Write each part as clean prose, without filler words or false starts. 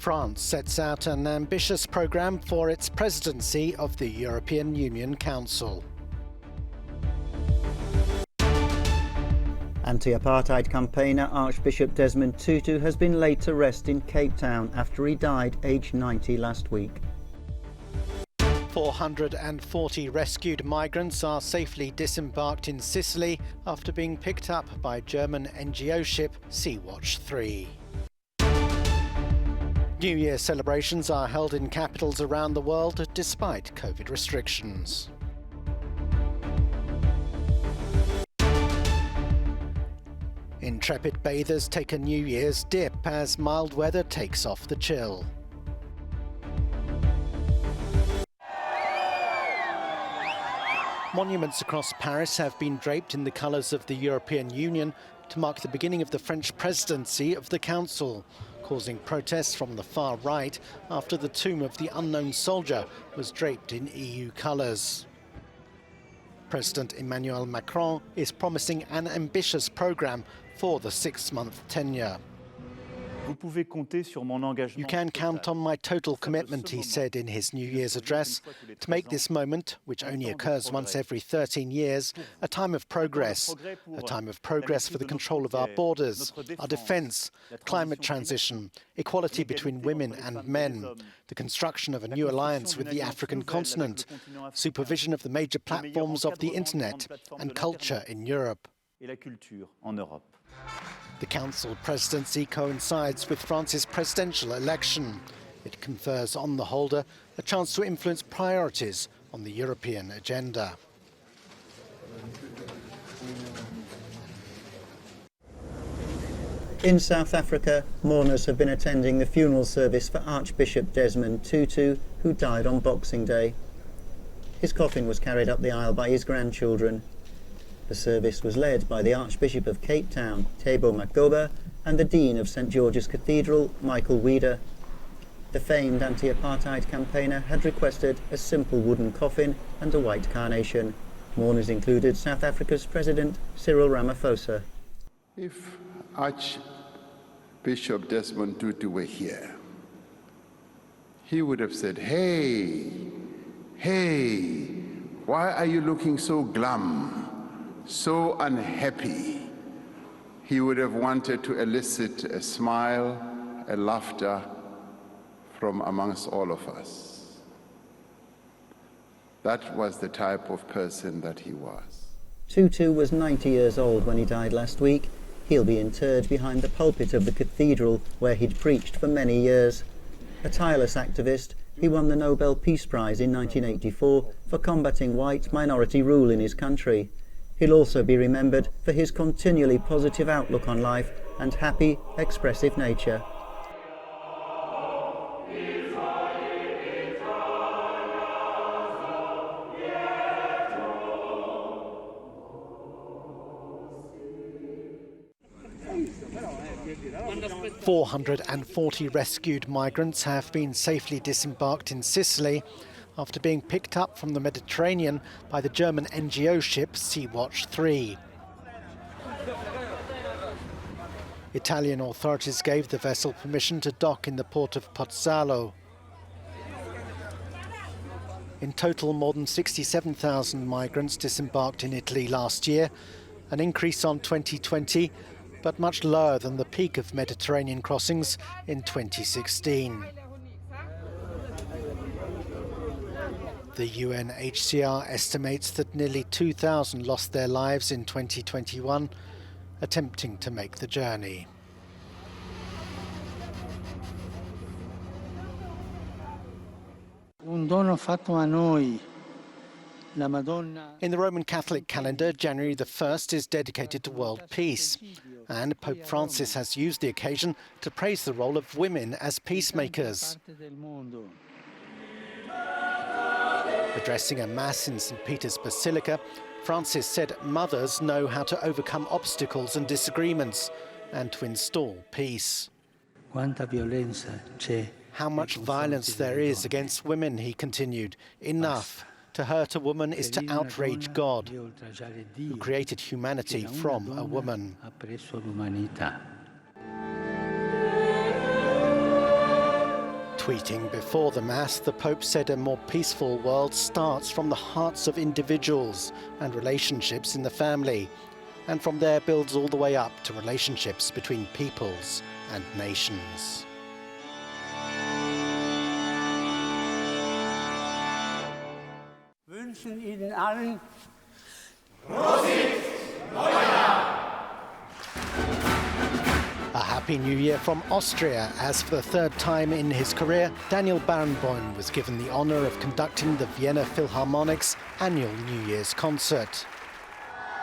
France sets out an ambitious programme for its presidency of the European Union Council. Anti-apartheid campaigner Archbishop Desmond Tutu has been laid to rest in Cape Town after he died aged 90 last week. 440 rescued migrants are safely disembarked in Sicily after being picked up by German NGO ship Sea-Watch 3. New Year celebrations are held in capitals around the world despite COVID restrictions. Intrepid bathers take a New Year's dip as mild weather takes off the chill. Monuments across Paris have been draped in the colours of the European Union to mark the beginning of the French presidency of the Council, causing protests from the far right after the tomb of the unknown soldier was draped in EU colours. President Emmanuel Macron is promising an ambitious programme for the 6-month tenure. You can count on my total commitment, he said in his New Year's address, to make this moment, which only occurs once every 13 years, a time of progress for the control of our borders, our defence, climate transition, equality between women and men, the construction of a new alliance with the African continent, supervision of the major platforms of the internet and culture in Europe. The Council presidency coincides with France's presidential election. It confers on the holder a chance to influence priorities on the European agenda. In South Africa, mourners have been attending the funeral service for Archbishop Desmond Tutu, who died on Boxing Day. His coffin was carried up the aisle by his grandchildren. The service was led by the Archbishop of Cape Town, Thabo Makgoba, and the Dean of St George's Cathedral, Michael Wieder. The famed anti-apartheid campaigner had requested a simple wooden coffin and a white carnation. Mourners included South Africa's President Cyril Ramaphosa. If Archbishop Desmond Tutu were here, he would have said, hey, why are you looking so glum? So unhappy. He would have wanted to elicit a smile, a laughter from amongst all of us. That was the type of person that he was. Tutu was 90 years old when he died last week. He'll be interred behind the pulpit of the cathedral where he'd preached for many years. A tireless activist, he won the Nobel Peace Prize in 1984 for combating white minority rule in his country. He'll also be remembered for his continually positive outlook on life and happy, expressive nature. "440 rescued migrants have been safely disembarked in Sicily after being picked up from the Mediterranean by the German NGO ship Sea-Watch 3. Italian authorities gave the vessel permission to dock in the port of Pozzallo. In total, more than 67,000 migrants disembarked in Italy last year, an increase on 2020, but much lower than the peak of Mediterranean crossings in 2016. The UNHCR estimates that nearly 2,000 lost their lives in 2021, attempting to make the journey. In the Roman Catholic calendar, January the 1st is dedicated to world peace, and Pope Francis has used the occasion to praise the role of women as peacemakers. Addressing a mass in St. Peter's Basilica, Francis said mothers know how to overcome obstacles and disagreements and to install peace. How much violence there is against women, he continued. Enough. To hurt a woman is to outrage God, who created humanity from a woman. Tweeting before the Mass, the Pope said a more peaceful world starts from the hearts of individuals and relationships in the family, and from there builds all the way up to relationships between peoples and nations. Wünschen Ihnen allen a happy new year from Austria, as for the third time in his career, Daniel Barenboim was given the honour of conducting the Vienna Philharmonic's annual New Year's concert.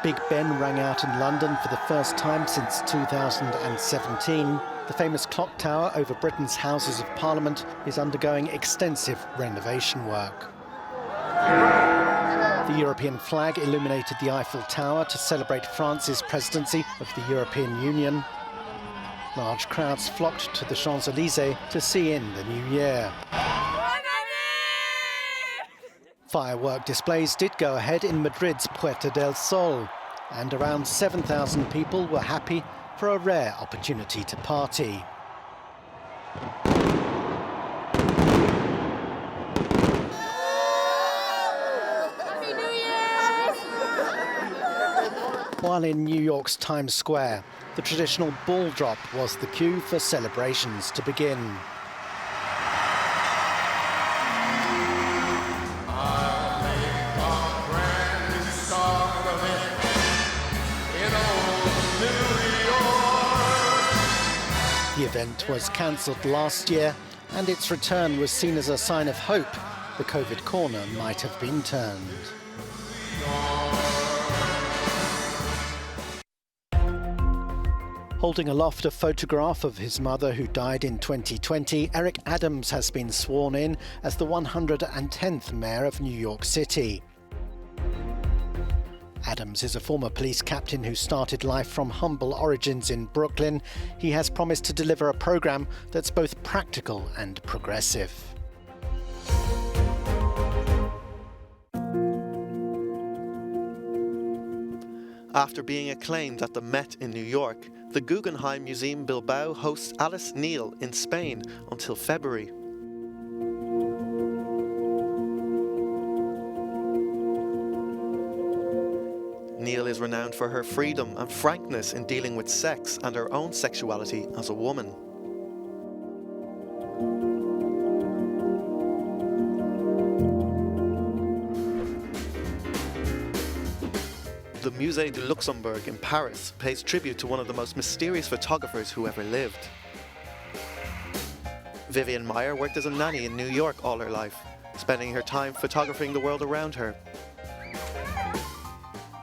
Big Ben rang out in London for the first time since 2017. The famous clock tower over Britain's Houses of Parliament is undergoing extensive renovation work. The European flag illuminated the Eiffel Tower to celebrate France's presidency of the European Union. Large crowds flocked to the Champs-Élysées to see in the new year. Firework displays did go ahead in Madrid's Puerta del Sol, and around 7,000 people were happy for a rare opportunity to party. While in New York's Times Square, the traditional ball drop was the cue for celebrations to begin. The event was cancelled last year, and its return was seen as a sign of hope. The COVID corner might have been turned. Holding aloft a photograph of his mother who died in 2020, Eric Adams has been sworn in as the 110th mayor of New York City. Adams is a former police captain who started life from humble origins in Brooklyn. He has promised to deliver a program that's both practical and progressive. After being acclaimed at the Met in New York, the Guggenheim Museum Bilbao hosts Alice Neel in Spain until February. Neel is renowned for her freedom and frankness in dealing with sex and her own sexuality as a woman. The Musée du Luxembourg in Paris pays tribute to one of the most mysterious photographers who ever lived. Vivian Maier worked as a nanny in New York all her life, spending her time photographing the world around her.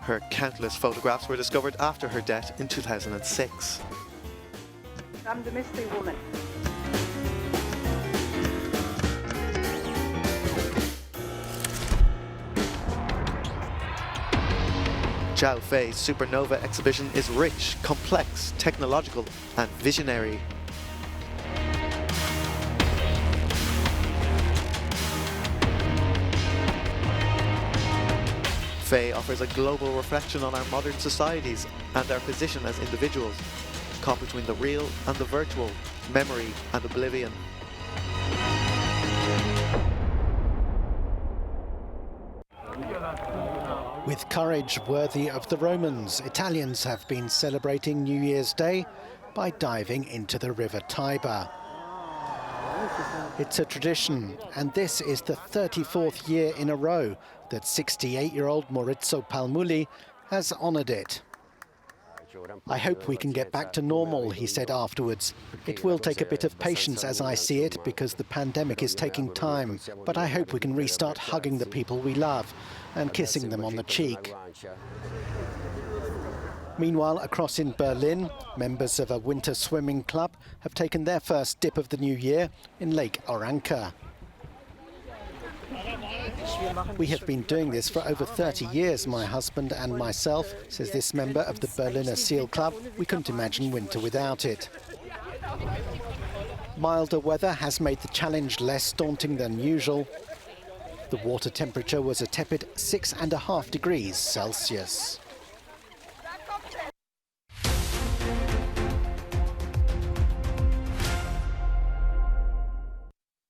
Her countless photographs were discovered after her death in 2006. I'm the mystery woman. Zhao Fei's Supernova exhibition is rich, complex, technological, and visionary. Fei offers a global reflection on our modern societies and our position as individuals, caught between the real and the virtual, memory and oblivion. With courage worthy of the Romans, Italians have been celebrating New Year's Day by diving into the river Tiber. It's a tradition, and this is the 34th year in a row that 68-year-old Maurizio Palmuli has honoured it. "I hope we can get back to normal," he said afterwards. "It will take a bit of patience as I see it, because the pandemic is taking time, but I hope we can restart hugging the people we love and kissing them on the cheek." Meanwhile, across in Berlin, members of a winter swimming club have taken their first dip of the new year in Lake Oranka. "We have been doing this for over 30 years, my husband and myself," says this member of the Berliner Seal Club. "We couldn't imagine winter without it." Milder weather has made the challenge less daunting than usual. The water temperature was a tepid 6.5 degrees Celsius.